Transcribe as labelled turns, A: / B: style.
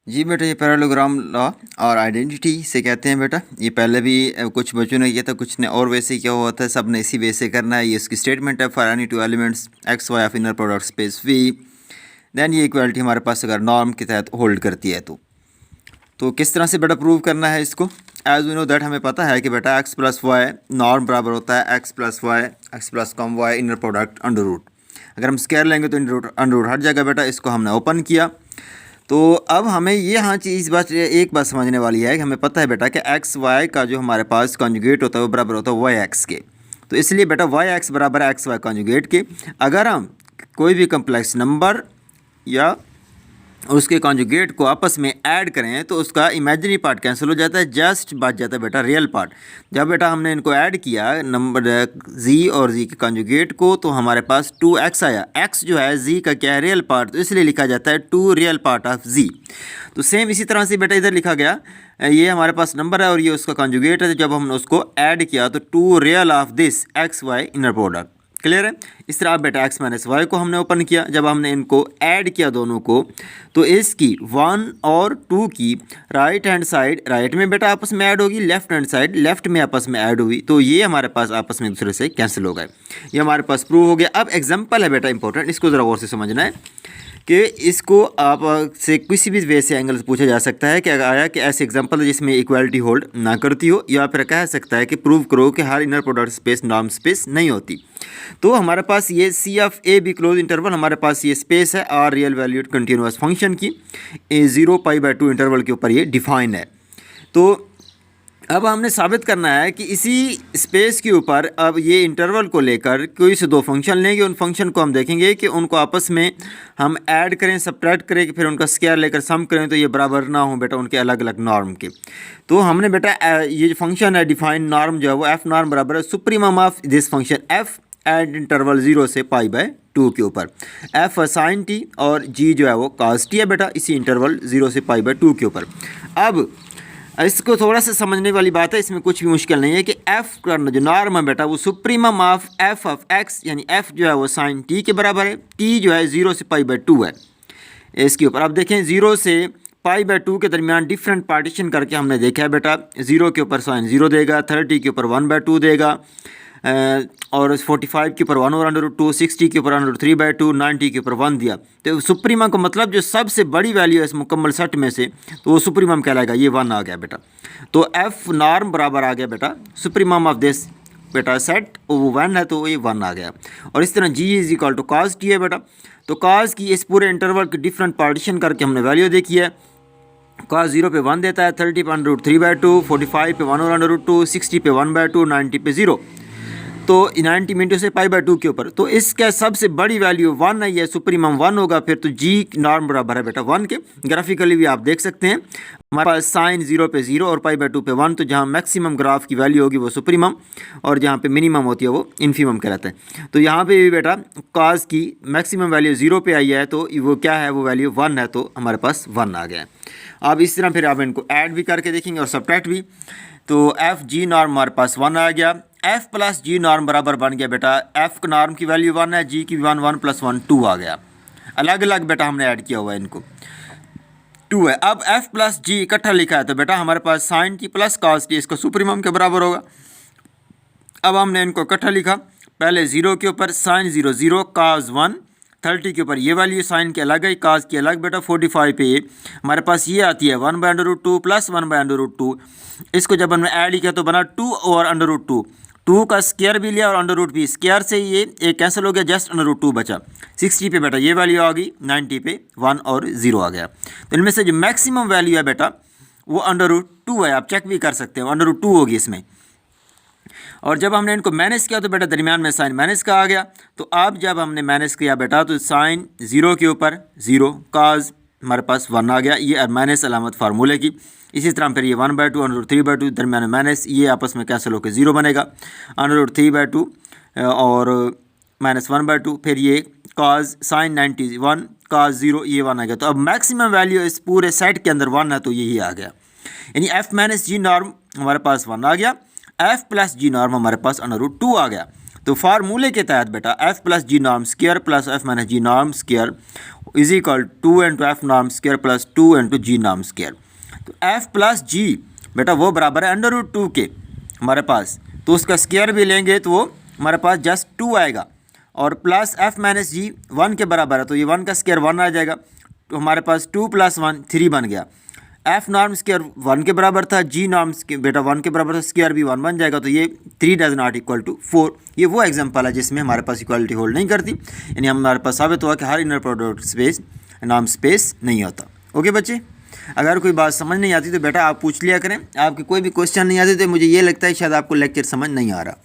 A: जी बेटा, ये parallelogram law और आइडेंटिटी से कहते हैं बेटा। ये पहले भी कुछ बच्चों ने किया था, कुछ ने और वैसे किया हुआ था, सब ने इसी वे से करना है। ये इसकी स्टेटमेंट है for any two elements x y of inner product space V, then ये इक्वालिटी हमारे पास अगर नॉर्म के तहत होल्ड करती है तो किस तरह से बेटा प्रूव करना है इसको। एज वी नो दैट, हमें पता है कि बेटा एक्स प्लस वाई नॉर्म बराबर होता है X plus Y X plus कम Y inner product under root. अगर हम स्क्वायर लेंगे तो अंडर रूट हट जाएगा बेटा। इसको हमने ओपन किया तो अब हमें ये हाँ चीज़ एक बात समझने वाली है कि हमें पता है बेटा कि एक्स वाई का जो हमारे पास कॉन्जुगेट होता है वो बराबर होता है वाई एक्स के। तो इसलिए बेटा वाई एक्स बराबर एक्स वाई कॉन्जुगेट के। अगर हम कोई भी कम्प्लेक्स नंबर या उसके कॉन्जुगेट को आपस में ऐड करें तो उसका इमेजिनरी पार्ट कैंसिल हो जाता है, जस्ट बच जाता है बेटा रियल पार्ट। जब बेटा हमने इनको ऐड किया नंबर z और z के कॉन्जुगेट को तो हमारे पास 2x आया। x जो है z का क्या है, रियल पार्ट, तो इसलिए लिखा जाता है 2 रियल पार्ट ऑफ z। तो सेम इसी तरह से बेटा इधर लिखा गया, ये हमारे पास नंबर है और ये उसका कॉन्जुगेट है। जब हमने उसको ऐड किया तो 2 real of this x y inner product. Clear है। इस तरह बेटा एक्स माइनस वाई को हमने ओपन किया, जब हमने इनको ऐड किया दोनों को तो इसकी 1 और 2 की राइट हैंड साइड राइट में बेटा आपस में ऐड होगी, लेफ्ट हैंड साइड लेफ्ट में आपस में ऐड हुई, तो ये हमारे पास आपस में एक दूसरे से कैंसिल हो गए। ये हमारे पास प्रूव हो गया। अब एग्जाम्पल है बेटा इंपॉर्टेंट, इसको ज़रा गौर से समझना है कि इसको आप से किसी भी वे से एंगल से पूछा जा सकता है कि आया कि ऐसे एग्जांपल है जिसमें इक्वालिटी होल्ड ना करती हो, या फिर कह सकता है कि प्रूव करो कि हर inner product space norm space नहीं होती। तो हमारे पास ये C of A B close interval, हमारे पास ये स्पेस है R real valued continuous function की 0π/2 इंटरवल के ऊपर ये डिफाइन है। तो अब हमने साबित करना है कि इसी स्पेस के ऊपर अब ये इंटरवल को लेकर कोई से दो फंक्शन लेंगे, उन फंक्शन को हम देखेंगे कि उनको आपस में हम ऐड करें, सब्ट्रैक्ट करें, कि फिर उनका स्क्वायर लेकर सम करें तो ये बराबर ना हो बेटा उनके अलग अलग नॉर्म के। तो हमने बेटा ये जो फंक्शन है डिफाइन नॉर्म जो है वो एफ नॉर्म बराबर है supremum of this function F eight interval 0 से π/2 के ऊपर। एफ साइन टी और जी जो है वो कास टी है बेटा इसी इंटरवल 0 से π/2 के ऊपर। अब इसको थोड़ा सा समझने वाली बात है, इसमें कुछ भी मुश्किल नहीं है कि एफ का जो नॉर्म है बेटा वो supremum of F of x, यानी एफ जो है वो साइन टी के बराबर है, टी जो है 0 से π/2 है इसके ऊपर। अब देखें 0 से π/2 के दरमियान डिफरेंट पार्टीशन करके हमने देखा है बेटा 0 के ऊपर साइन 0 देगा, 30 के ऊपर 1/2 देगा, और 45 के ऊपर 1/√2, 60 के ऊपर 3/2, 90 के ऊपर 1 दिया। तो सुप्रीमम का मतलब जो सबसे बड़ी वैल्यू है इस मुकम्मल सेट में से तो वो सुप्रीमम कहलाएगा। ये 1 आ गया बेटा, तो एफ नॉर्म बराबर आ गया बेटा सुप्रीमम ऑफ दिस बेटा सेट, वो 1 है तो ये 1 आ गया। और इस तरह G is equal to cos T है बेटा। तो काज की इस पूरे इंटरवल की डिफरेंट पार्टीशन करके हमने वैल्यू देखी है। काज 0 पे 1 देता है, 30 पे 3/2, 45 पे 1/√2, 60 पे 1/2, 90 पे 0, तो 90 मिनटों से π/2 के ऊपर। तो इसका सबसे बड़ी वैल्यू 1 है, ये सुप्रीमम 1 होगा फिर, तो जी नॉर्म बराबर है बेटा 1 के। ग्राफिकली भी आप देख सकते हैं हमारे पास साइन 0 पे 0 और π/2 पे 1, तो जहाँ मैक्सिमम ग्राफ की वैल्यू होगी वो सुप्रीमम और जहाँ पे मिनिमम होती है वो इन्फीमम कहलाता है। तो यहाँ पे भी बेटा काज की मैक्सिमम वैल्यू 0 पे आई है तो वो क्या है, वो वैल्यू 1 है, तो हमारे पास 1 आ गया है। अब इस तरह फिर आप इनको ऐड भी करके देखेंगे और सब्ट्रैक्ट भी, तो एफ जी नॉर्म हमारे पास 1 आ गया। एफ प्लस जी नॉर्म बराबर बन गया बेटा, एफ का नॉर्म की वैल्यू 1 है, जी की 1, 1 + 1 2 आ गया। अलग अलग बेटा हमने ऐड किया हुआ है, इनको 2 है। अब एफ प्लस जी इकट्ठा लिखा है तो बेटा हमारे पास sin T plus cos T इसका सुप्रीमम के बराबर होगा। अब हमने इनको इकट्ठा लिखा, पहले 0 के ऊपर साइन 0 0 काज 1, 30 के ऊपर ये वैल्यू साइन की अलग है, काज की अलग बेटा, 45 पे हमारे पास ये आती है 1/√2 + 1/√2। इसको जब हमने ऐड किया तो बना 2 और √2, 2 का स्क्वायर भी लिया और अंडर भी, स्क्वायर से ये एक कैंसिल हो गया, जस्ट √2 बचा। 60 पे बेटा ये वैल्यू आ गई, 90 पे 1 और 0 आ गया। तो इनमें से जो मैक्सिमम वैल्यू है बेटा वो √2 है, आप चेक भी कर सकते हो, √2 होगी इसमें। और जब हमने इनको माइनस किया तो बेटा दरमियान में साइन माइनस का आ गया। तो अब जब हमने माइनस किया बेटा तो साइन 0 के ऊपर 0, काज हमारे पास 1 आ गया, ये माइनस अलामत फार्मूले की। इसी तरह फिर ये 1/2 3/2 दरमियान में माइनस, ये आपस में कैंसिल होकर 0 बनेगा, 3/2 और -1/2, फिर ये काज साइन 91 काज 0, ये 1 आ गया। तो अब मैक्सिमम वैल्यू इस पूरे सेट के अंदर 1 है तो यही आ गया, यानी एफ माइनस जी नॉर्म हमारे पास 1 आ गया, एफ प्लस जी नॉर्म हमारे पास √2 आ गया। तो फार्मूले के तहत बेटा f plus g norm square plus f minus g norm square is equal 2 into f norm square plus 2 into g norm square. तो एफ प्लस जी बेटा वो बराबर है √2 के हमारे पास, तो उसका स्क्वायर भी लेंगे तो वो हमारे पास जस्ट 2 आएगा, और प्लस एफ माइनस जी 1 के बराबर है, तो ये 1 का स्क्वायर 1 आ जाएगा, तो हमारे पास 2 + 1 3 बन गया। एफ नॉर्म स्क्वायर 1 के बराबर था, जी नॉर्म बेटा 1 के बराबर था, स्क्वायर भी 1 बन जाएगा, तो ये 3 डज नॉट इक्वल टू 4। ये वो एग्जांपल है जिसमें हमारे पास इक्वालिटी होल्ड नहीं करती, यानी हमारे पास साबित हुआ कि हर inner product space norm space नहीं होता। ओके बच्चे, अगर कोई बात समझ नहीं आती तो बेटा आप पूछ लिया करें, आपके कोई भी क्वेश्चन नहीं आते तो मुझे ये लगता है शायद आपको लेक्चर समझ नहीं आ रहा।